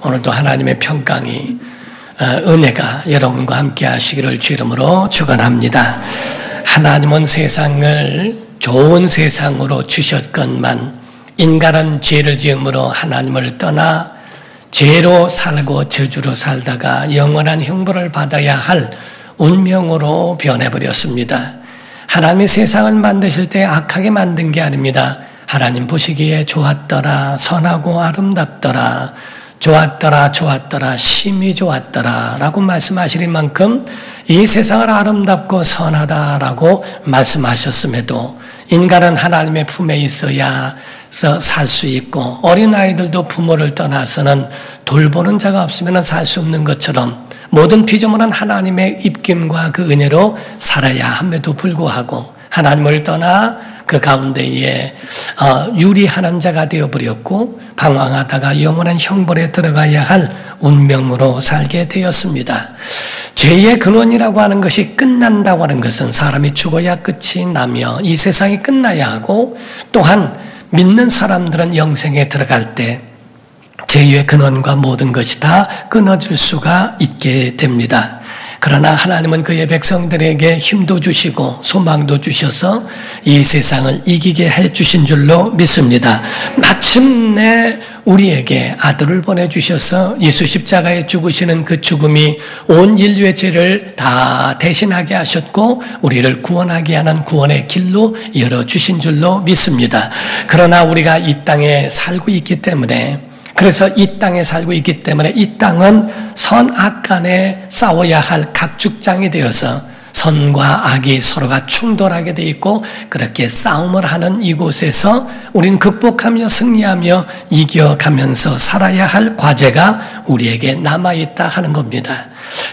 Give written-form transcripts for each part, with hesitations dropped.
오늘도 하나님의 평강이 은혜가 여러분과 함께 하시기를 주 이름으로 축원합니다. 하나님은 세상을 좋은 세상으로 주셨건만 인간은 죄를 지음으로 하나님을 떠나 죄로 살고 저주로 살다가 영원한 형벌을 받아야 할 운명으로 변해버렸습니다. 하나님이 세상을 만드실 때 악하게 만든 게 아닙니다. 하나님 보시기에 좋았더라, 선하고 아름답더라, 좋았더라, 좋았더라, 심히 좋았더라 라고 말씀하시는 만큼 이 세상을 아름답고 선하다라고 말씀하셨음에도 인간은 하나님의 품에 있어야 살 수 있고 어린아이들도 부모를 떠나서는 돌보는 자가 없으면 살 수 없는 것처럼 모든 피조물은 하나님의 입김과 그 은혜로 살아야 함에도 불구하고 하나님을 떠나 그 가운데에 유리하는 자가 되어버렸고 방황하다가 영원한 형벌에 들어가야 할 운명으로 살게 되었습니다. 죄의 근원이라고 하는 것이 끝난다고 하는 것은 사람이 죽어야 끝이 나며 이 세상이 끝나야 하고 또한 믿는 사람들은 영생에 들어갈 때 죄의 근원과 모든 것이 다 끊어질 수가 있게 됩니다. 그러나 하나님은 그의 백성들에게 힘도 주시고 소망도 주셔서 이 세상을 이기게 해주신 줄로 믿습니다. 마침내 우리에게 아들을 보내주셔서 예수 십자가에 죽으시는 그 죽음이 온 인류의 죄를 다 대신하게 하셨고 우리를 구원하게 하는 구원의 길로 열어주신 줄로 믿습니다. 그러나 우리가 이 땅에 살고 있기 때문에 그래서 이 땅에 살고 있기 때문에 이 땅은 선악 간에 싸워야 할 각축장이 되어서 선과 악이 서로가 충돌하게 돼 있고 그렇게 싸움을 하는 이곳에서 우리는 극복하며 승리하며 이겨가면서 살아야 할 과제가 우리에게 남아있다 하는 겁니다.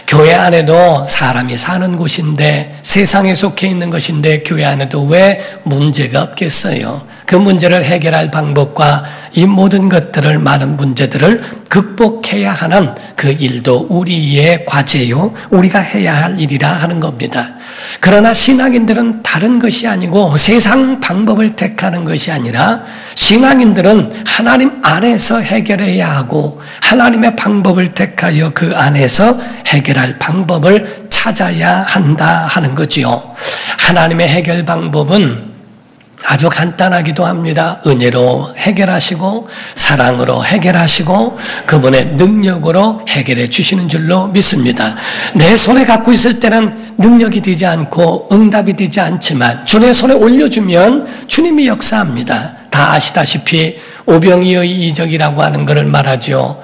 교회 안에도 사람이 사는 곳인데 세상에 속해 있는 것인데 교회 안에도 왜 문제가 없겠어요? 그 문제를 해결할 방법과 이 모든 것들을 많은 문제들을 극복해야 하는 그 일도 우리의 과제요. 우리가 해야 할 일이라 하는 겁니다. 그러나 신앙인들은 다른 것이 아니고 세상 방법을 택하는 것이 아니라 신앙인들은 하나님 안에서 해결해야 하고 하나님의 방법을 택하여 그 안에서 해결할 방법을 찾아야 한다 하는 거지요. 하나님의 해결 방법은 아주 간단하기도 합니다. 은혜로 해결하시고 사랑으로 해결하시고 그분의 능력으로 해결해 주시는 줄로 믿습니다. 내 손에 갖고 있을 때는 능력이 되지 않고 응답이 되지 않지만 주님의 손에 올려주면 주님이 역사합니다. 다 아시다시피 오병이의 이적이라고 하는 것을 말하죠.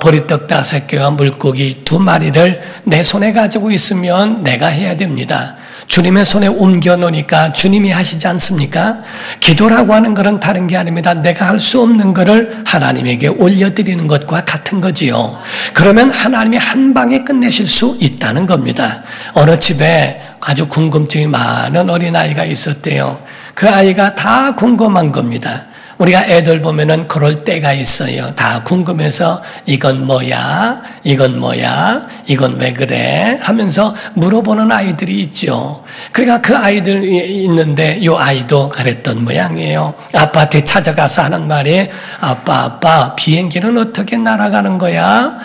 보리떡 5개와 물고기 2마리를 내 손에 가지고 있으면 내가 해야 됩니다. 주님의 손에 옮겨놓으니까 주님이 하시지 않습니까? 기도라고 하는 것은 다른 게 아닙니다. 내가 할 수 없는 것을 하나님에게 올려드리는 것과 같은 거지요. 그러면 하나님이 한 방에 끝내실 수 있다는 겁니다. 어느 집에 아주 궁금증이 많은 어린아이가 있었대요. 그 아이가 다 궁금한 겁니다. 우리가 애들 보면은 그럴 때가 있어요. 다 궁금해서 이건 뭐야? 이건 뭐야? 이건 왜 그래? 하면서 물어보는 아이들이 있죠. 그러니까 그 아이들이 있는데 이 아이도 그랬던 모양이에요. 아빠한테 찾아가서 하는 말이 아빠 비행기는 어떻게 날아가는 거야?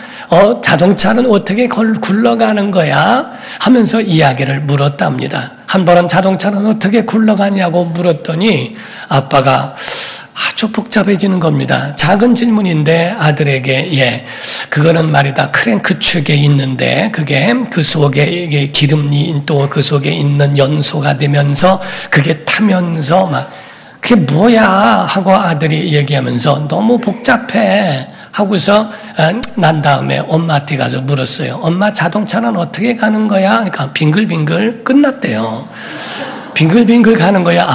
자동차는 어떻게 굴러가는 거야? 하면서 이야기를 물었답니다. 한 번은 자동차는 어떻게 굴러가냐고 물었더니 아빠가 아주 복잡해지는 겁니다. 작은 질문인데 아들에게 그거는 말이다 크랭크 축에 있는데 그게 그 속에 기름이 또 그 속에 있는 연소가 되면서 그게 타면서 막 그게 뭐야 하고 아들이 얘기하면서 너무 복잡해 하고서 난 다음에 엄마한테 가서 물었어요. 엄마 자동차는 어떻게 가는 거야? 그러니까 빙글빙글 끝났대요. 빙글빙글 가는 거야.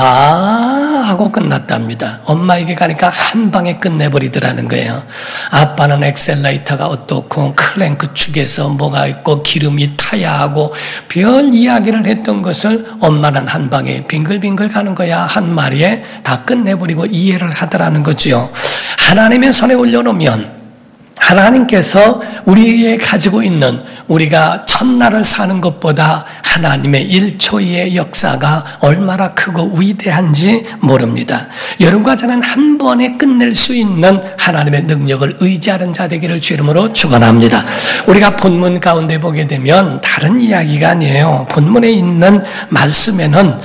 하고 끝났답니다. 엄마에게 가니까 한 방에 끝내버리더라는 거예요. 아빠는 엑셀레이터가 어떻고 크랭크 축에서 뭐가 있고 기름이 타야 하고 별 이야기를 했던 것을 엄마는 한 방에 빙글빙글 가는 거야. 한 마리에 다 끝내버리고 이해를 하더라는 거죠. 하나님의 손에 올려놓으면 하나님께서 우리에 가지고 있는 우리가 첫날을 사는 것보다 하나님의 1초의 역사가 얼마나 크고 위대한지 모릅니다. 여러분과 저는 한 번에 끝낼 수 있는 하나님의 능력을 의지하는 자 되기를 주 이름으로 축원합니다. 우리가 본문 가운데 보게 되면 다른 이야기가 아니에요. 본문에 있는 말씀에는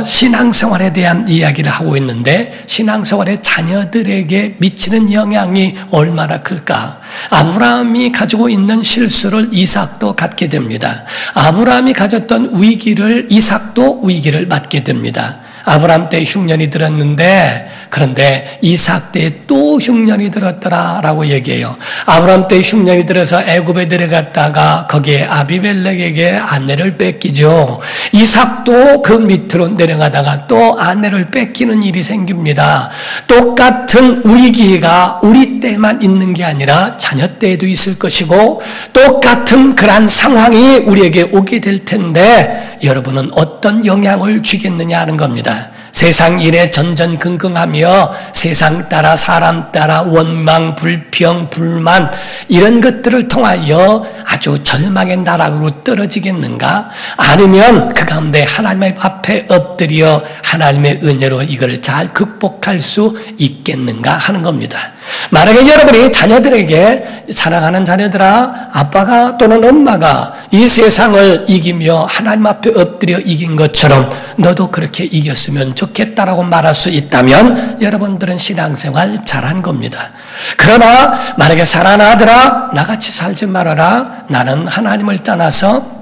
신앙생활에 대한 이야기를 하고 있는데 신앙생활의 자녀들에게 미치는 영향이 얼마나 클까? 아브라함이 가지고 있는 실수를 이삭도 갖게 됩니다. 아브라함이 가졌던 위기를 이삭도 위기를 맞게 됩니다. 아브라함 때 흉년이 들었는데 그런데 이삭 때 또 흉년이 들었더라라고 얘기해요. 아브라함 때 흉년이 들어서 애굽에 내려갔다가 거기에 아비멜렉에게 아내를 뺏기죠. 이삭도 그 밑으로 내려가다가 또 아내를 뺏기는 일이 생깁니다. 똑같은 위기가 우리 때만 있는 게 아니라 자녀 때에도 있을 것이고 똑같은 그러한 상황이 우리에게 오게 될 텐데 여러분은 어떤 영향을 주겠느냐 하는 겁니다. 세상 일에 전전긍긍하며 세상 따라 사람 따라 원망, 불평, 불만 이런 것들을 통하여 아주 절망의 나락으로 떨어지겠는가? 아니면 그 가운데 하나님 앞에 엎드려 하나님의 은혜로 이걸 잘 극복할 수 있겠는가 하는 겁니다. 만약에 여러분이 자녀들에게 사랑하는 자녀들아 아빠가 또는 엄마가 이 세상을 이기며 하나님 앞에 엎드려 이긴 것처럼 너도 그렇게 이겼으면 좋겠다라고 말할 수 있다면 여러분들은 신앙생활 잘한 겁니다. 그러나 만약에 사랑하는 아들아 나같이 살지 말아라. 나는 하나님을 떠나서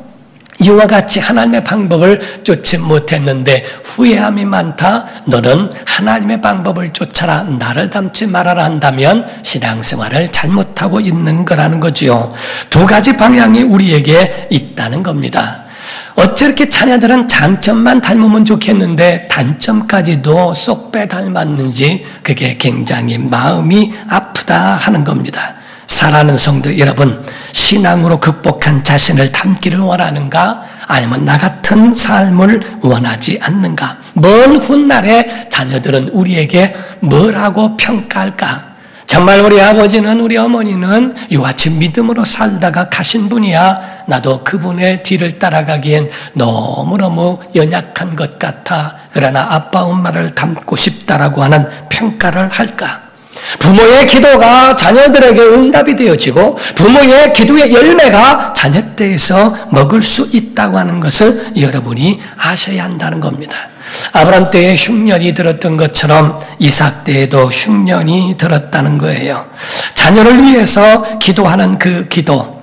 이와 같이 하나님의 방법을 쫓지 못했는데 후회함이 많다. 너는 하나님의 방법을 쫓아라. 나를 닮지 말아라 한다면 신앙생활을 잘못하고 있는 거라는 거지요. 두 가지 방향이 우리에게 있다는 겁니다. 어째 이렇게 자녀들은 장점만 닮으면 좋겠는데 단점까지도 쏙 빼닮았는지 그게 굉장히 마음이 아프다 하는 겁니다. 사랑하는 성도 여러분, 신앙으로 극복한 자신을 닮기를 원하는가? 아니면 나 같은 삶을 원하지 않는가? 먼 훗날에 자녀들은 우리에게 뭐라고 평가할까? 정말 우리 아버지는 우리 어머니는 이와 같이 믿음으로 살다가 가신 분이야. 나도 그분의 뒤를 따라가기엔 너무너무 연약한 것 같아. 그러나 아빠 엄마를 닮고 싶다라고 하는 평가를 할까? 부모의 기도가 자녀들에게 응답이 되어지고 부모의 기도의 열매가 자녀 때에서 먹을 수 있다고 하는 것을 여러분이 아셔야 한다는 겁니다. 아브라함 때에 흉년이 들었던 것처럼 이삭 때에도 흉년이 들었다는 거예요. 자녀를 위해서 기도하는 그 기도,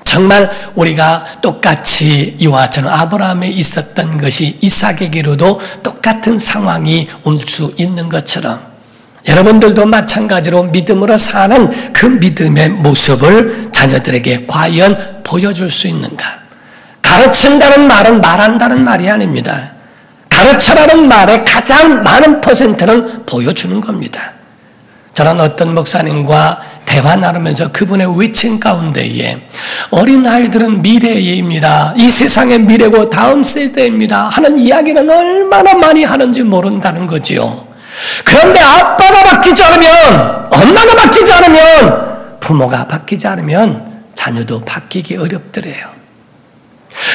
정말 우리가 똑같이 이와 저는 아브라함에 있었던 것이 이삭에게로도 똑같은 상황이 올 수 있는 것처럼 여러분들도 마찬가지로 믿음으로 사는 그 믿음의 모습을 자녀들에게 과연 보여줄 수 있는가? 가르친다는 말은 말한다는 말이 아닙니다. 가르쳐라는 말의 가장 많은 퍼센트는 보여주는 겁니다. 저는 어떤 목사님과 대화 나누면서 그분의 외침 가운데에 어린아이들은 미래입니다. 이 세상의 미래고 다음 세대입니다. 하는 이야기는 얼마나 많이 하는지 모른다는 거지요. 그런데 아빠가 바뀌지 않으면, 엄마가 바뀌지 않으면, 부모가 바뀌지 않으면 자녀도 바뀌기 어렵더래요.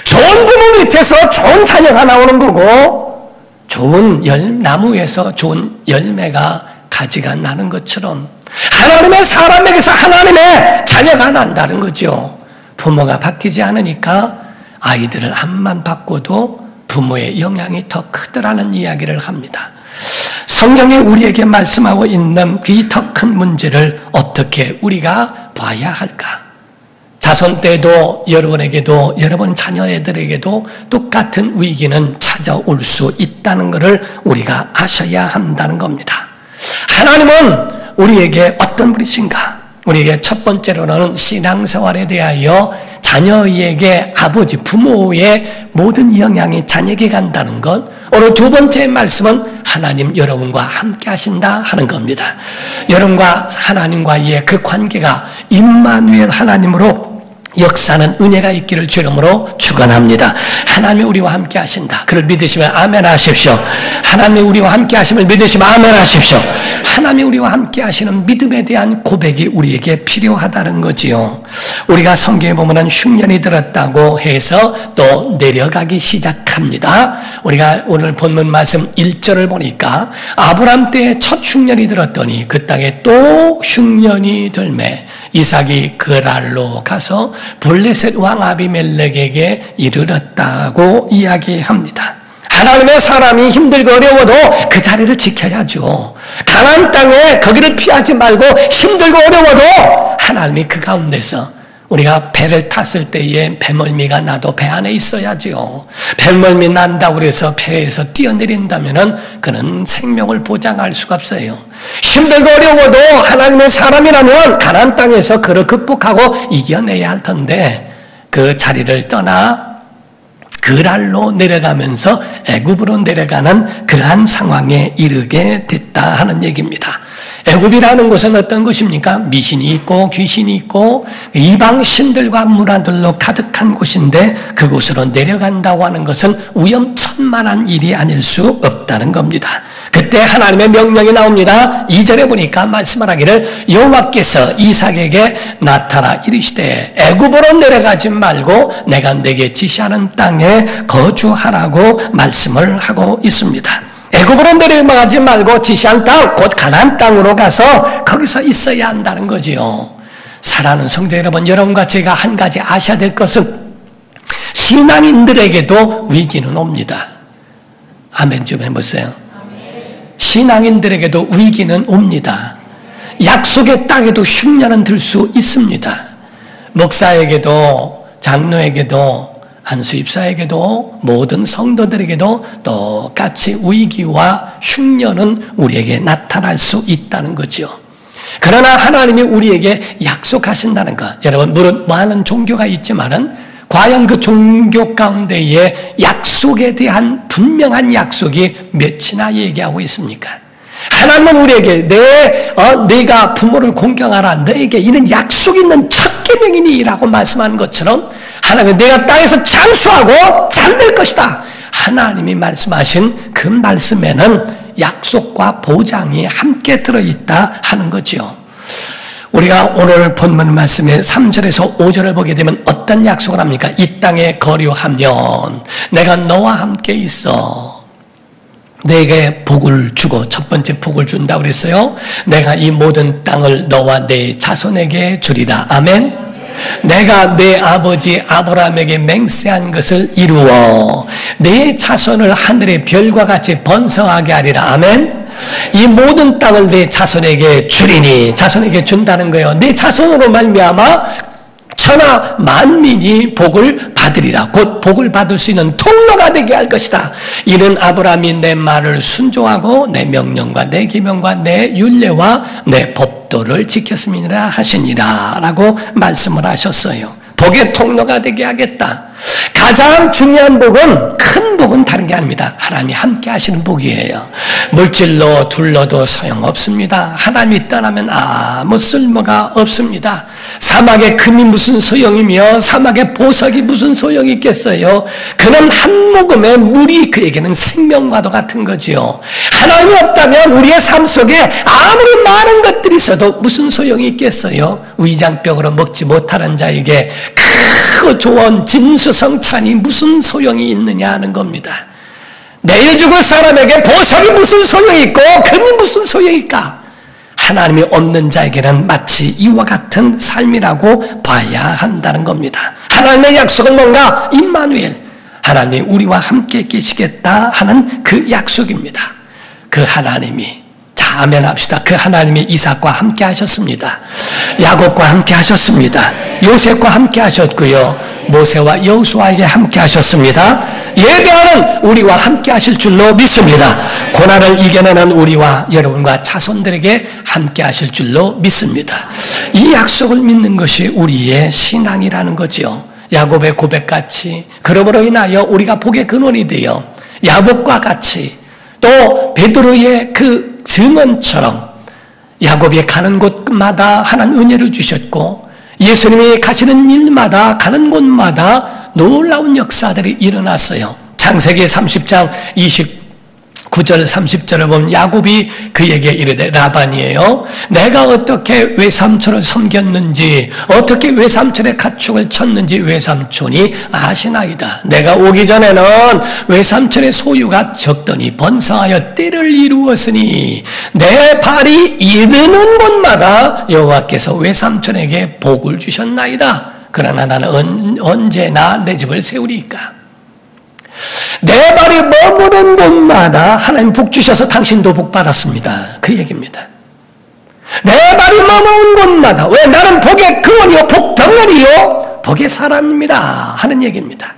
좋은 부모 밑에서 좋은 자녀가 나오는 거고 좋은 나무에서 좋은 열매가 가지가 나는 것처럼 하나님의 사람에게서 하나님의 자녀가 난다는 거죠. 부모가 바뀌지 않으니까 아이들을 암만 바꿔도 부모의 영향이 더 크더라는 이야기를 합니다. 성경이 우리에게 말씀하고 있는 이 더 큰 문제를 어떻게 우리가 봐야 할까? 자손 때도 여러분에게도 여러분 자녀들에게도 똑같은 위기는 찾아올 수 있다는 것을 우리가 아셔야 한다는 겁니다. 하나님은 우리에게 어떤 분이신가? 우리에게 첫 번째로는 신앙생활에 대하여 자녀에게 아버지, 부모의 모든 영향이 자녀에게 간다는 것. 오늘 두 번째 말씀은 하나님 여러분과 함께 하신다 하는 겁니다. 여러분과 하나님과의 그 관계가 임마누엘 하나님으로 역사는 은혜가 있기를 주 이름으로 축원합니다. 하나님이 우리와 함께 하신다. 그를 믿으시면 아멘 하십시오. 하나님이 우리와 함께 하심을 믿으시면 아멘 하십시오. 하나님이 우리와 함께 하시는 믿음에 대한 고백이 우리에게 필요하다는 거지요. 우리가 성경에 보면은 흉년이 들었다고 해서 또 내려가기 시작합니다. 우리가 오늘 본문 말씀 1절을 보니까 아브람 때에 첫 흉년이 들었더니 그 땅에 또 흉년이 들매 이삭이 그랄로 가서 블레셋 왕 아비멜렉에게 이르렀다고 이야기합니다. 하나님의 사람이 힘들고 어려워도 그 자리를 지켜야죠. 가나안 땅에 거기를 피하지 말고 힘들고 어려워도 하나님이 그 가운데서 우리가 배를 탔을 때에 배멀미가 나도 배 안에 있어야지요. 배멀미 난다고 해서 배에서 뛰어내린다면은 그는 생명을 보장할 수가 없어요. 힘들고 어려워도 하나님의 사람이라면 가나안 땅에서 그를 극복하고 이겨내야 할 텐데 그 자리를 떠나 그랄로 내려가면서 애굽으로 내려가는 그러한 상황에 이르게 됐다 하는 얘기입니다. 애굽이라는 곳은 어떤 곳입니까? 미신이 있고 귀신이 있고 이방 신들과 문화들로 가득한 곳인데 그곳으로 내려간다고 하는 것은 위험천만한 일이 아닐 수 없다는 겁니다. 그때 하나님의 명령이 나옵니다. 2절에 보니까 말씀을 하기를 여호와께서 이삭에게 나타나 이르시되 애굽으로 내려가지 말고 내가 내게 지시하는 땅에 거주하라고 말씀을 하고 있습니다. 애굽으로 내려가지 말고 지시한 땅, 곧 가나안 땅으로 가서 거기서 있어야 한다는 거지요. 사랑하는 성도 여러분, 여러분과 제가 한 가지 아셔야 될 것은 신앙인들에게도 위기는 옵니다. 아멘 좀 해보세요. 신앙인들에게도 위기는 옵니다. 약속의 땅에도 흉년은 들 수 있습니다. 목사에게도 장로에게도 안수입사에게도 모든 성도들에게도 똑같이 위기와 흉년은 우리에게 나타날 수 있다는 거죠. 그러나 하나님이 우리에게 약속하신다는 것. 여러분 물론 많은 종교가 있지만은 과연 그 종교 가운데에 약속에 대한 분명한 약속이 몇이나 얘기하고 있습니까? 하나님은 우리에게 내가 부모를 공경하라 너에게 이는 약속 있는 첫 계명이니라고 말씀하는 것처럼 하나님은 내가 땅에서 장수하고 잘될 것이다. 하나님이 말씀하신 그 말씀에는 약속과 보장이 함께 들어있다 하는 거죠. 우리가 오늘 본문 말씀의 3절에서 5절을 보게 되면 어떤 약속을 합니까? 이 땅에 거류하면 내가 너와 함께 있어. 내게 복을 주고 첫 번째 복을 준다고 그랬어요. 내가 이 모든 땅을 너와 내 자손에게 주리라. 아멘. 내가 내 아버지 아브라함에게 맹세한 것을 이루어 내 자손을 하늘의 별과 같이 번성하게 하리라. 아멘. 이 모든 땅을 내 자손에게 주리니, 자손에게 준다는 거예요. 내 자손으로 말미암아 천하 만민이 복을 받으리라. 곧 복을 받을 수 있는 통로가 되게 할 것이다. 이는 아브라함이 내 말을 순종하고 내 명령과 내 계명과 내 율례와 내 법도를 지켰음이라 하시니라 라고 말씀을 하셨어요. 복의 통로가 되게 하겠다. 가장 중요한 복은, 큰 복은 다른 게 아닙니다. 하나님이 함께 하시는 복이에요. 물질로 둘러도 소용없습니다. 하나님이 떠나면 아무 쓸모가 없습니다. 사막의 금이 무슨 소용이며 사막의 보석이 무슨 소용이 있겠어요. 그는 한 모금의 물이 그에게는 생명과도 같은 거지요. 하나님이 없다면 우리의 삶 속에 아무리 많은 것들이 있어도 무슨 소용이 있겠어요. 위장병으로 먹지 못하는 자에게 크고 좋은 진수성찬이 무슨 소용이 있느냐 하는 겁니다. 내일 죽을 사람에게 보석이 무슨 소용이 있고 금이 무슨 소용일까? 하나님이 없는 자에게는 마치 이와 같은 삶이라고 봐야 한다는 겁니다. 하나님의 약속은 뭔가? 임마누엘, 하나님이 우리와 함께 계시겠다 하는 그 약속입니다. 그 하나님이, 자 아멘 합시다. 그 하나님이 이삭과 함께 하셨습니다. 야곱과 함께 하셨습니다. 요셉과 함께 하셨고요. 모세와 여호수아에게 함께 하셨습니다. 예배하는 우리와 함께 하실 줄로 믿습니다. 고난을 이겨내는 우리와 여러분과 자손들에게 함께 하실 줄로 믿습니다. 이 약속을 믿는 것이 우리의 신앙이라는 거지요. 야곱의 고백같이 그러므로 인하여 우리가 복의 근원이 되어 야곱과 같이 또 베드로의 그 증언처럼 야곱이 가는 곳마다 하나님 은혜를 주셨고 예수님이 가시는 일마다 가는 곳마다 놀라운 역사들이 일어났어요. 창세기 30장 29절 30절을 보면 야곱이 그에게 이르되 라반이에요. 내가 어떻게 외삼촌을 섬겼는지 어떻게 외삼촌의 가축을 쳤는지 외삼촌이 아시나이다. 내가 오기 전에는 외삼촌의 소유가 적더니 번성하여 때를 이루었으니 내 발이 이르는 곳마다 여호와께서 외삼촌에게 복을 주셨나이다. 그러나 나는 언제나 내 집을 세우리이까. 내 발이 머무는 곳마다 하나님 복 주셔서 당신도 복 받았습니다. 그 얘기입니다. 내 발이 머무는 곳마다, 왜? 나는 복의 근원이요 복 덩어리요 복의 사람입니다 하는 얘기입니다.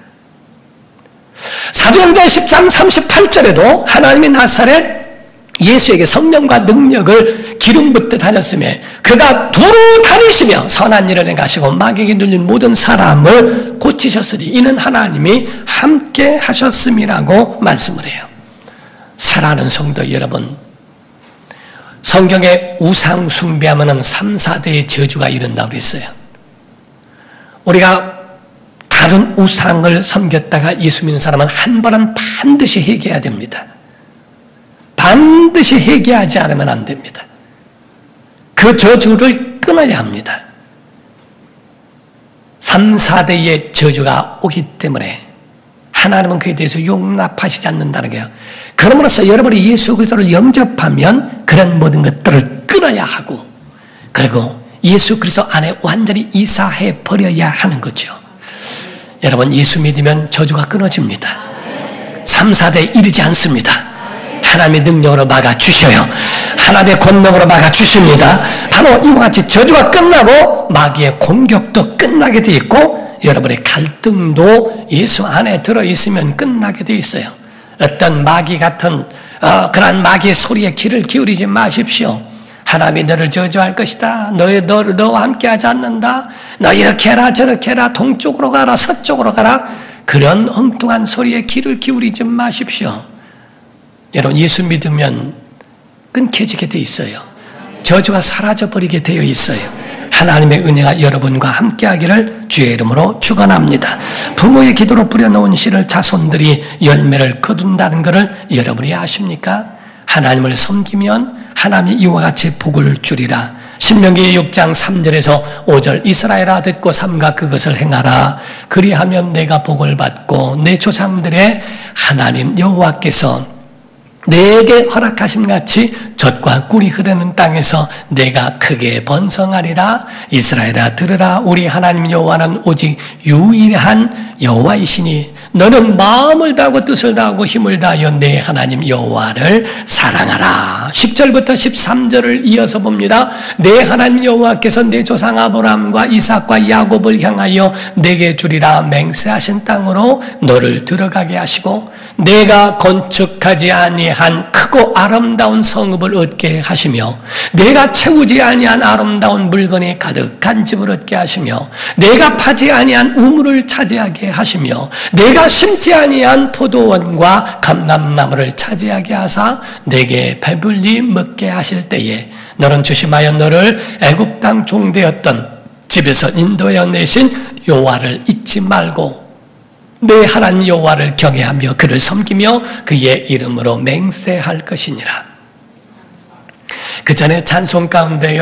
사도행전 10장 38절에도 하나님이 나사렛 예수에게 성령과 능력을 기름 붓듯 하셨으며 그가 두루 다니시며 선한 일을 행하시고 마귀에게 눌린 모든 사람을 고치셨으니 이는 하나님이 함께 하셨음이라고 말씀을 해요. 사랑하는 성도 여러분, 성경에 우상 숭배하면 3, 4대의 저주가 이른다고 그랬어요. 우리가 다른 우상을 섬겼다가 예수 믿는 사람은 한 번은 반드시 회개해야 됩니다. 반드시 회개하지 않으면 안 됩니다. 그 저주를 끊어야 합니다. 3, 4대의 저주가 오기 때문에 하나님은 그에 대해서 용납하시지 않는다는 거예요. 그러므로서 여러분이 예수 그리스도를 영접하면 그런 모든 것들을 끊어야 하고 그리고 예수 그리스도 안에 완전히 이사해 버려야 하는 거죠. 여러분 예수 믿으면 저주가 끊어집니다. 3, 4대에 이르지 않습니다. 하나님의 능력으로 막아주셔요. 하나님의 권능으로 막아주십니다. 바로 이와 같이 저주가 끝나고 마귀의 공격도 끝나게 되어 있고 여러분의 갈등도 예수 안에 들어있으면 끝나게 되어 있어요. 어떤 마귀 같은 그러한 마귀의 소리에 귀를 기울이지 마십시오. 하나님이 너를 저주할 것이다. 너와 함께하지 않는다. 너 이렇게 해라 저렇게 해라. 동쪽으로 가라 서쪽으로 가라. 그런 엉뚱한 소리에 귀를 기울이지 마십시오. 여러분 예수 믿으면 끊겨지게 되어 있어요. 저주가 사라져버리게 되어 있어요. 하나님의 은혜가 여러분과 함께하기를 주의 이름으로 축원합니다. 부모의 기도로 뿌려놓은 씨를 자손들이 열매를 거둔다는 것을 여러분이 아십니까? 하나님을 섬기면 하나님이 이와 같이 복을 주리라. 신명기 6장 3절에서 5절 이스라엘아 듣고 삼가 그것을 행하라. 그리하면 내가 복을 받고 내 조상들의 하나님 여호와께서 내게 허락하심 같이 젖과 꿀이 흐르는 땅에서 내가 크게 번성하리라. 이스라엘아 들으라. 우리 하나님 여호와는 오직 유일한 여호와이시니 너는 마음을 다하고 뜻을 다하고 힘을 다하여 내 하나님 여호와를 사랑하라. 10절부터 13절을 이어서 봅니다. 내 하나님 여호와께서 내 조상 아브라함과 이삭과 야곱을 향하여 내게 주리라 맹세하신 땅으로 너를 들어가게 하시고 내가 건축하지 아니한 크고 아름다운 성읍을 얻게 하시며 내가 채우지 아니한 아름다운 물건이 가득한 집을 얻게 하시며 내가 파지 아니한 우물을 차지하게 하시며 내가 심지 아니한 포도원과 감람나무를 차지하게 하사 내게 배불리 먹게 하실 때에 너는 조심하여 너를 애굽 땅 종되었던 집에서 인도하여 내신 여호와를 잊지 말고 내 하나님 여호와를 경외하며 그를 섬기며 그의 이름으로 맹세할 것이니라. 그 전에 찬송 가운데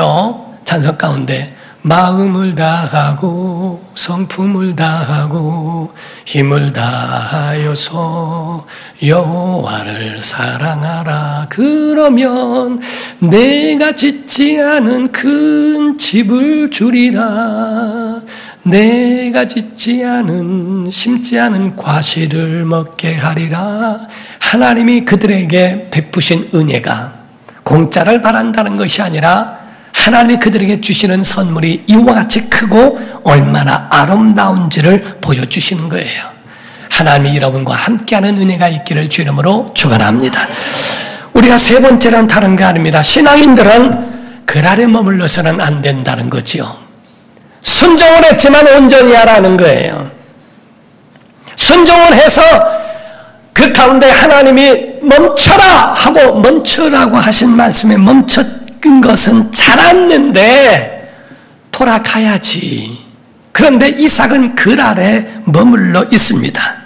마음을 다하고 성품을 다하고 힘을 다하여서 여호와를 사랑하라. 그러면 내가 짓지 않은 큰 집을 주리라. 내가 짓지 않은 심지 않은 과실을 먹게 하리라. 하나님이 그들에게 베푸신 은혜가 공짜를 바란다는 것이 아니라 하나님이 그들에게 주시는 선물이 이와 같이 크고 얼마나 아름다운지를 보여주시는 거예요. 하나님이 여러분과 함께하는 은혜가 있기를 주 이름으로 축원합니다. 우리가 세 번째는 다른 거 아닙니다. 신앙인들은 그 아래 머물러서는 안 된다는 거지요. 순종을 했지만 온전히 하라는 거예요. 순종을 해서 그 가운데 하나님이 멈춰라 하고 멈춰라고 하신 말씀에 멈췄던 것은 잘 않는데 돌아가야지. 그런데 이삭은 그랄에 머물러 있습니다.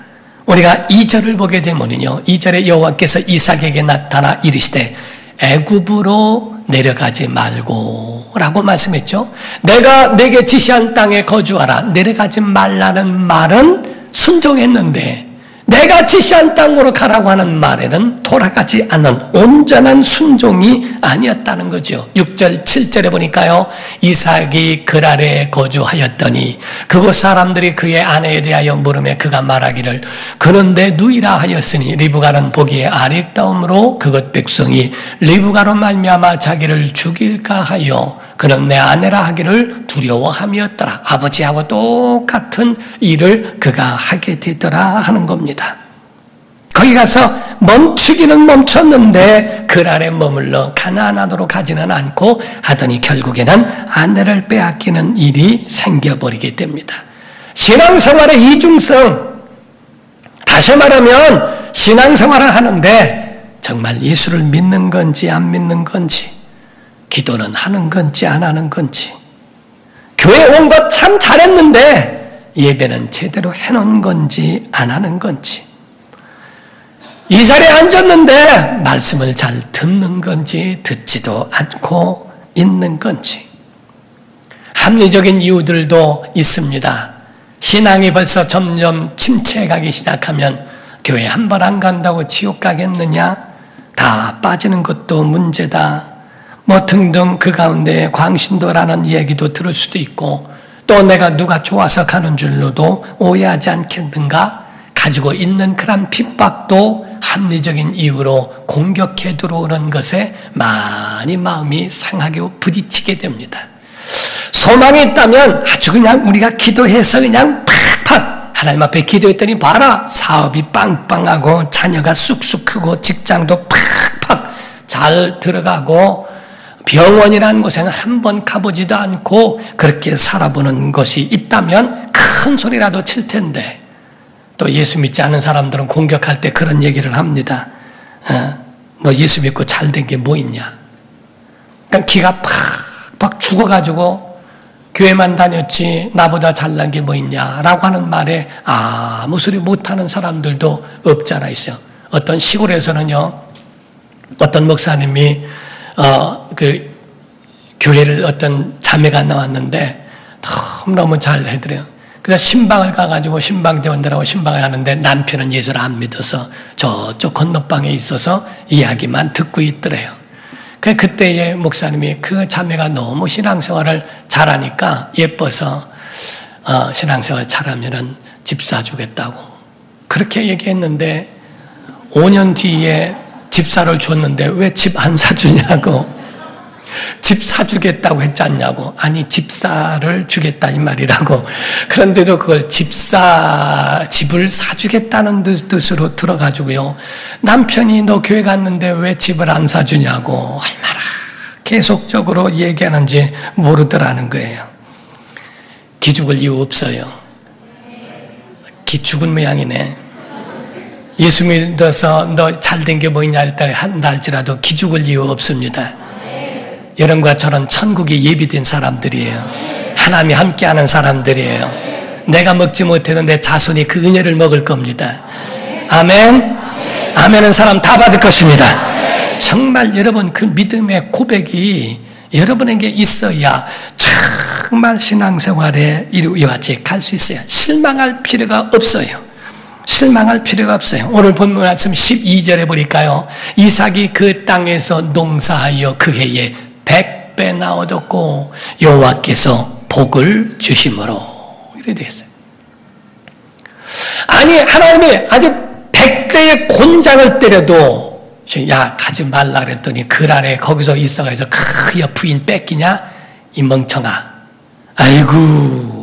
우리가 2절을 보게 되면요, 2절에 여호와께서 이삭에게 나타나 이르시되 애굽으로 내려가지 말고 라고 말씀했죠. 내가 내게 지시한 땅에 거주하라. 내려가지 말라는 말은 순종했는데 내가 지시한 땅으로 가라고 하는 말에는 돌아가지 않는 온전한 순종이 아니었다는 거죠. 6절, 7절에 보니까요, 이삭이 그랄에 거주하였더니 그곳 사람들이 그의 아내에 대하여 물으며 그가 말하기를 그는 내 누이라 하였으니 리브가는 보기에 아름다움으로 그것 백성이 리브가로 말미암아 자기를 죽일까 하여 그는 내 아내라 하기를 두려워함이었더라. 아버지하고 똑같은 일을 그가 하게 되더라 하는 겁니다. 거기 가서 멈추기는 멈췄는데 그랄에 머물러 가나안으로 가지는 않고 하더니 결국에는 아내를 빼앗기는 일이 생겨버리게 됩니다. 신앙생활의 이중성, 다시 말하면 신앙생활을 하는데 정말 예수를 믿는 건지 안 믿는 건지, 기도는 하는 건지 안 하는 건지, 교회 온 것 참 잘했는데 예배는 제대로 해놓은 건지 안 하는 건지, 이 자리에 앉았는데 말씀을 잘 듣는 건지 듣지도 않고 있는 건지. 합리적인 이유들도 있습니다. 신앙이 벌써 점점 침체가기 시작하면 교회 한 번 안 간다고 지옥 가겠느냐? 다 빠지는 것도 문제다. 뭐 등등 그 가운데 광신도라는 얘기도 들을 수도 있고, 또 내가 누가 좋아서 가는 줄로도 오해하지 않겠는가? 가지고 있는 그런 핍박도 합리적인 이유로 공격해 들어오는 것에 많이 마음이 상하게 부딪히게 됩니다. 소망이 있다면 아주 그냥 우리가 기도해서 그냥 팍팍 하나님 앞에 기도했더니 봐라, 사업이 빵빵하고 자녀가 쑥쑥 크고 직장도 팍팍 잘 들어가고 병원이라는 곳에는 한 번 가보지도 않고 그렇게 살아보는 것이 있다면 큰 소리라도 칠 텐데, 또 예수 믿지 않은 사람들은 공격할 때 그런 얘기를 합니다. 너 예수 믿고 잘된 게 뭐 있냐? 그러니까 기가 팍팍 죽어가지고 교회만 다녔지 나보다 잘난 게 뭐 있냐라고 하는 말에 아무 소리 못하는 사람들도 없잖아 있어요. 어떤 시골에서는요, 어떤 목사님이 그 교회를 어떤 자매가 나왔는데 너무너무 잘 해드려요. 그래서 신방을 가가지고 신방대원들하고 신방을 하는데 남편은 예수를 안 믿어서 저쪽 건너방에 있어서 이야기만 듣고 있더래요. 그때에 목사님이 그 자매가 너무 신앙생활을 잘하니까 예뻐서 신앙생활 잘하면은 집 사주겠다고 그렇게 얘기했는데 5년 뒤에 집사를 줬는데 왜 집 안 사주냐고, 집 사주겠다고 했지 않냐고. 아니, 집사를 주겠다 이 말이라고. 그런데도 그걸 집을 사주겠다는 뜻으로 들어가지고요, 남편이 너 교회 갔는데 왜 집을 안 사주냐고 얼마나 계속적으로 얘기하는지 모르더라는 거예요. 기죽을 이유 없어요. 죽은 모양이네. 예수 믿어서 너 잘된 게 뭐 있냐 한다 할지라도 기죽을 이유 없습니다. 여러분과 저는 천국이 예비된 사람들이에요. 하나님이 함께하는 사람들이에요. 내가 먹지 못해도 내 자손이 그 은혜를 먹을 겁니다. 아멘. 아멘은 사람 다 받을 것입니다. 정말 여러분 그 믿음의 고백이 여러분에게 있어야 정말 신앙생활에 이와 같이 갈 수 있어요. 실망할 필요가 없어요. 실망할 필요가 없어요. 오늘 본 말씀 12절에 보니까요, 이삭이 그 땅에서 농사하여 그 해에 100배나 얻었고 여호와께서 복을 주심으로, 이렇게 되어 있어요. 아니, 하나님이 아주 100대의 곤장을 때려도 야 가지 말라 그랬더니 그날에 거기서 있어가지고 그 부인 뺏기냐 이 멍청아. 아이고,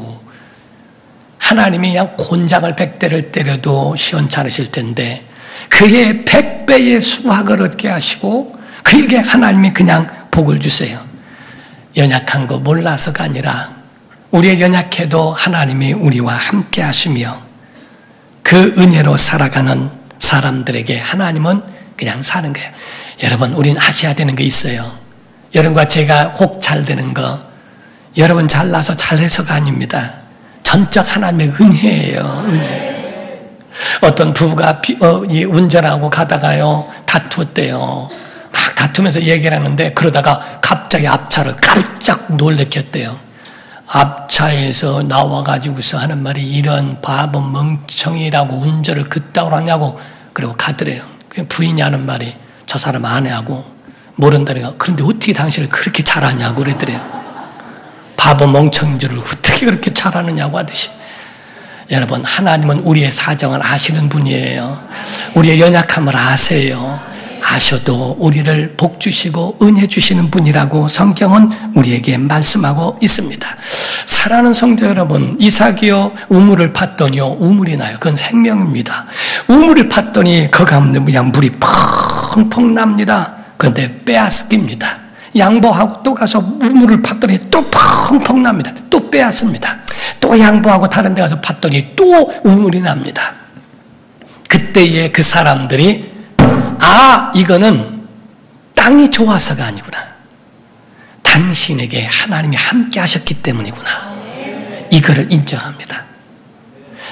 하나님이 그냥 곤장을 100대를 때려도 시원찮으실 텐데 그의 100배의 수확을 얻게 하시고 그에게 하나님이 그냥 복을 주세요. 연약한 거 몰라서가 아니라 우리의 연약해도 하나님이 우리와 함께 하시며 그 은혜로 살아가는 사람들에게 하나님은 그냥 사는 거예요. 여러분, 우린 하셔야 되는 게 있어요. 여러분과 제가 혹 잘 되는 거, 여러분 잘나서 잘해서가 아닙니다. 전적 하나님의 은혜예요. 은혜. 어떤 부부가 운전하고 가다가요 다투었대요. 막 다투면서 얘기를 하는데 그러다가 갑자기 앞차를 깜짝 놀래켰대요. 앞차에서 나와가지고서 하는 말이 이런 바보 멍청이라고 운전을 그따구로 하냐고 그리고 가더래요. 부인이 하는 말이 저 사람 아내하고 모른다니까 그런데 어떻게 당신을 그렇게 잘하냐고 그랬더래요. 바보 멍청인 줄을 어떻게 그렇게 잘하느냐고 하듯이. 여러분 하나님은 우리의 사정을 아시는 분이에요. 우리의 연약함을 아세요. 아셔도 우리를 복 주시고 은혜 주시는 분이라고 성경은 우리에게 말씀하고 있습니다. 사랑하는 성도 여러분, 이삭이요 우물을 팠더니요 우물이 나요. 그건 생명입니다. 우물을 팠더니 그 가운데 그냥 물이 펑펑 납니다. 그런데 빼앗깁니다. 양보하고 또 가서 우물을 팠더니 또 펑펑 납니다. 또 빼앗습니다. 또 양보하고 다른 데 가서 팠더니 또 우물이 납니다. 그때에 그 사람들이 이거는 땅이 좋아서가 아니구나. 당신에게 하나님이 함께 하셨기 때문이구나. 이거를 인정합니다.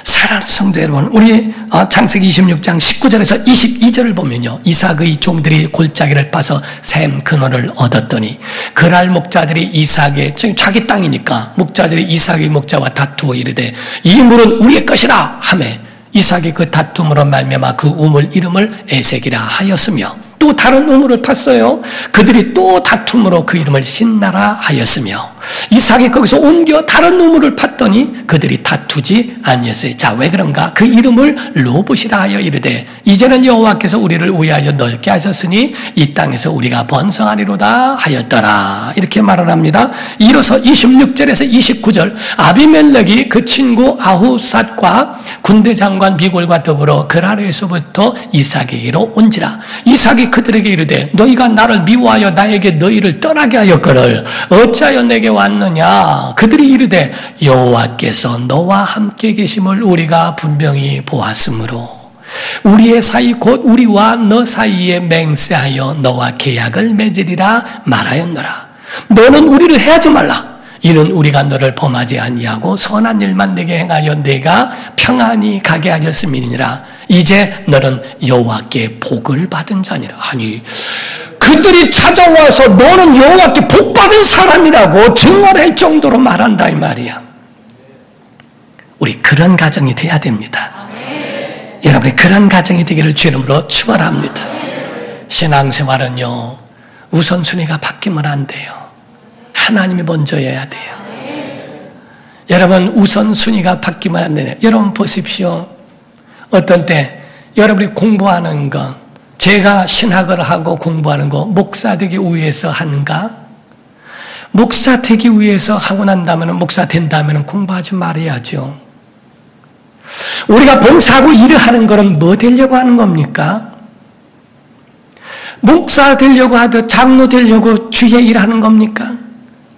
사랑하는 성도 여러분, 우리 창세기 26장 19절에서 22절을 보면요. 이삭의 종들이 골짜기를 파서 샘 근원을 얻었더니 그날 목자들이 이삭의, 자기 땅이니까 목자들이 이삭의 목자와 다투어 이르되 이 물은 우리의 것이라 하매 이삭이 그 다툼으로 말미암아 그 우물 이름을 에색이라 하였으며 또 다른 우물을 팠어요. 그들이 또 다툼으로 그 이름을 신나라 하였으며 이삭이 거기서 옮겨 다른 우물을 팠더니 그들이 다투지 아니었어요. 자, 왜 그런가? 그 이름을 로봇이라 하여 이르되 이제는 여호와께서 우리를 위하여 넓게 하셨으니 이 땅에서 우리가 번성하리로다 하였더라. 이렇게 말을 합니다. 이로써 26절에서 29절 아비멜렉이 그 친구 아후삿과 군대 장관 비골과 더불어 그랄에서부터 이삭에게로 온지라. 이삭이 그들에게 이르되 너희가 나를 미워하여 나에게 너희를 떠나게 하였거늘 어찌하여 내게 왔느냐. 그들이 이르되 여호와께서 너와 함께 계심을 우리가 분명히 보았으므로 우리의 사이 곧 우리와 너 사이에 맹세하여 너와 계약을 맺으리라 말하였노라. 너는 우리를 해하지 말라. 이는 우리가 너를 범하지 아니하고 선한 일만 내게 행하여 내가 평안히 가게 하였음이니라. 이제 너는 여호와께 복을 받은 자니라. 아니 그들이 찾아와서 너는 여호와께 복 받은 사람이라고 증언할 정도로 말한다 이 말이야. 우리 그런 가정이 돼야 됩니다. 여러분이 그런 가정이 되기를 주 이름으로 축원합니다. 신앙생활은요 우선순위가 바뀌면 안 돼요. 하나님이 먼저여야 돼요. 여러분 우선순위가 바뀌면 안 돼요. 여러분 보십시오. 어떤 때 여러분이 공부하는 거, 제가 신학을 하고 공부하는 거 목사 되기 위해서 하는가? 목사 되기 위해서 하고 난다면 목사 된다면 공부하지 말아야죠. 우리가 봉사하고 일을 하는 거는 뭐 되려고 하는 겁니까? 목사 되려고 하듯 장로 되려고 주의 일하는 겁니까?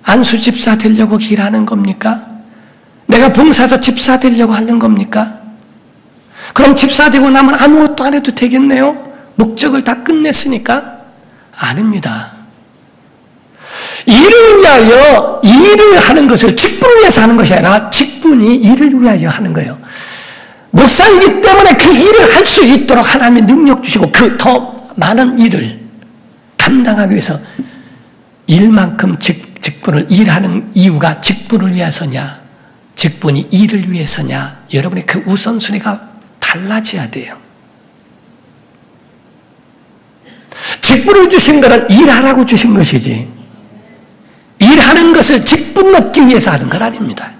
안수 집사 되려고 일하는 겁니까? 내가 봉사해서 집사 되려고 하는 겁니까? 그럼 집사 되고 나면 아무것도 안 해도 되겠네요? 목적을 다 끝냈으니까? 아닙니다. 일을 위하여 일을 하는 것을 직분을 위해서 하는 것이 아니라 직분이 일을 위하여 하는 거예요. 목사이기 때문에 그 일을 할 수 있도록 하나님이 능력 주시고 그 더 많은 일을 감당하기 위해서 일만큼 직분을 일하는 이유가 직분을 위해서냐 직분이 일을 위해서냐 여러분의 그 우선순위가 달라져야 돼요. 직분을 주신 것은 일하라고 주신 것이지 일하는 것을 직분 얻기 위해서 하는 건 아닙니다.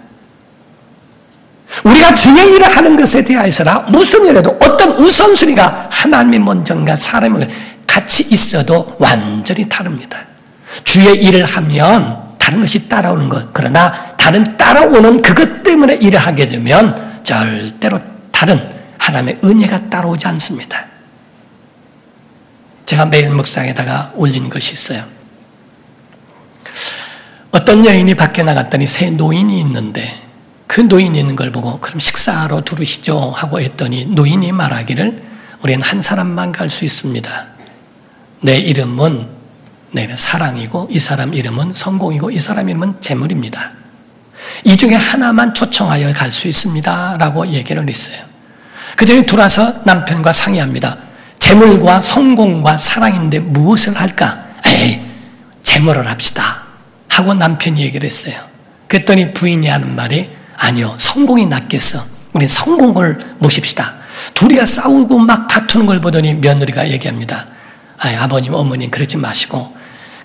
우리가 주의 일을 하는 것에 대해서나 무슨 일에도 어떤 우선순위가 하나님이 먼저인가 사람이 같이 있어도 완전히 다릅니다. 주의 일을 하면 다른 것이 따라오는 것. 그러나 다른 따라오는 그것 때문에 일을 하게 되면 절대로 다른 하나님의 은혜가 따라오지 않습니다. 제가 매일 묵상에다가 올린 것이 있어요. 어떤 여인이 밖에 나갔더니 새 노인이 있는데 그 노인이 있는 걸 보고 그럼 식사하러 들으시죠 하고 했더니 노인이 말하기를 우리는 한 사람만 갈 수 있습니다. 내 이름은 네, 사랑이고 이 사람 이름은 성공이고 이 사람 이름은 재물입니다. 이 중에 하나만 초청하여 갈 수 있습니다. 라고 얘기를 했어요. 그들이 들어와서 남편과 상의합니다. 재물과 성공과 사랑인데 무엇을 할까? 에이, 재물을 합시다. 하고 남편이 얘기를 했어요. 그랬더니 부인이 하는 말이 아니요, 성공이 낫겠어. 우리 성공을 모십시다. 둘이가 싸우고 막 다투는 걸 보더니 며느리가 얘기합니다. 아버님, 어머님 그러지 마시고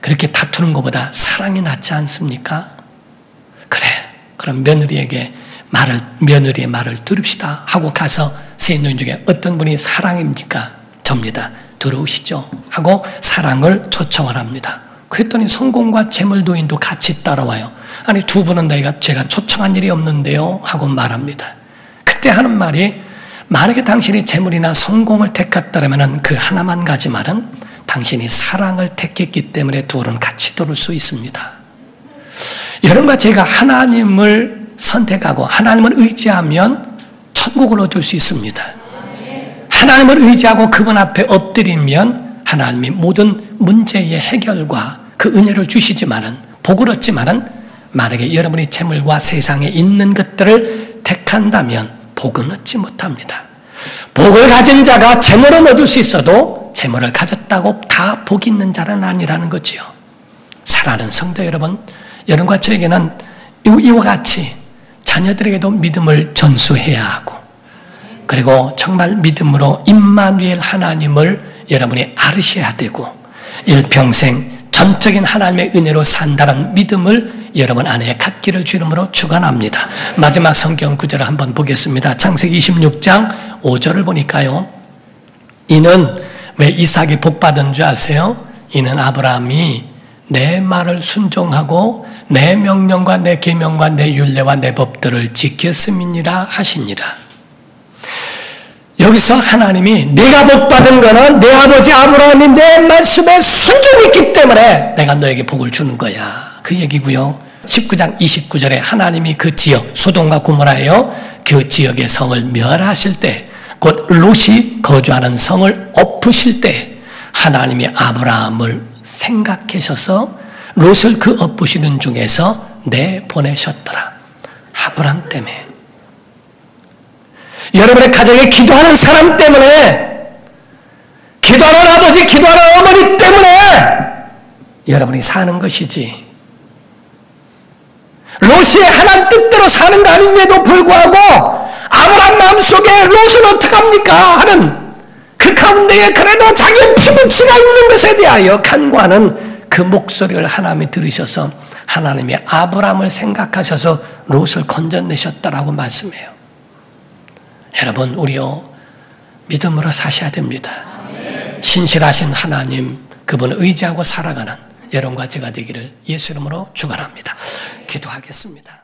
그렇게 다투는 것보다 사랑이 낫지 않습니까? 그래, 그럼 며느리의 말을 들읍시다 하고 가서 세 노인 중에 어떤 분이 사랑입니까? 접니다. 들어오시죠 하고 사랑을 초청을 합니다. 그랬더니 성공과 재물도인도 같이 따라와요. 아니 두 분은 제가 초청한 일이 없는데요 하고 말합니다. 그때 하는 말이 만약에 당신이 재물이나 성공을 택했다면 그 하나만 가지 말은 당신이 사랑을 택했기 때문에 둘은 같이 들을 수 있습니다. 여러분과 제가 하나님을 선택하고 하나님을 의지하면 천국을 얻을 수 있습니다. 하나님을 의지하고 그분 앞에 엎드리면 하나님이 모든 문제의 해결과 그 은혜를 주시지만은 복을 얻지만은 만약에 여러분이 재물과 세상에 있는 것들을 택한다면 복은 얻지 못합니다. 복을 가진 자가 재물은 얻을 수 있어도 재물을 가졌다고 다 복 있는 자는 아니라는 거지요. 사랑하는 성도 여러분, 여러분과 저에게는 이와 같이 자녀들에게도 믿음을 전수해야 하고 그리고 정말 믿음으로 임마누엘 하나님을 여러분이 알으셔야 되고 일평생 전적인 하나님의 은혜로 산다는 믿음을 여러분 안에 갖기를 주름으로 축원합니다. 마지막 성경 구절을 한번 보겠습니다. 창세기 26장 5절을 보니까요. 이는 왜 이삭이 복받은 줄 아세요? 이는 아브라함이 내 말을 순종하고 내 명령과 내 계명과 내 율례와 내 법들을 지켰음이니라 하시니라. 여기서 하나님이 내가 복받은 거는 내 아버지 아브라함이 내 말씀에 순종했기 때문에 내가 너에게 복을 주는 거야. 그 얘기고요. 19장 29절에 하나님이 그 지역 소돔과 고모라예요. 그 지역의 성을 멸하실 때 곧 롯이 거주하는 성을 엎으실 때 하나님이 아브라함을 생각하셔서 롯을 그 엎으시는 중에서 내보내셨더라. 아브라함 때문에. 여러분의 가정에 기도하는 사람 때문에, 기도하는 아버지, 기도하는 어머니 때문에 여러분이 사는 것이지. 롯이 하나님 뜻대로 사는 거 아님에도 불구하고 아브라함 마음속에 롯은 어떡합니까? 하는 그 가운데에 그래도 자기의 피부치가 있는 것에 대하여 간구하는 그 목소리를 하나님이 들으셔서 하나님이 아브라함을 생각하셔서 롯을 건져내셨다라고 말씀해요. 여러분, 우리요 믿음으로 사셔야 됩니다. 신실하신 하나님, 그분을 의지하고 살아가는 여러분과 제가 되기를 예수 이름으로 축원합니다. 기도하겠습니다.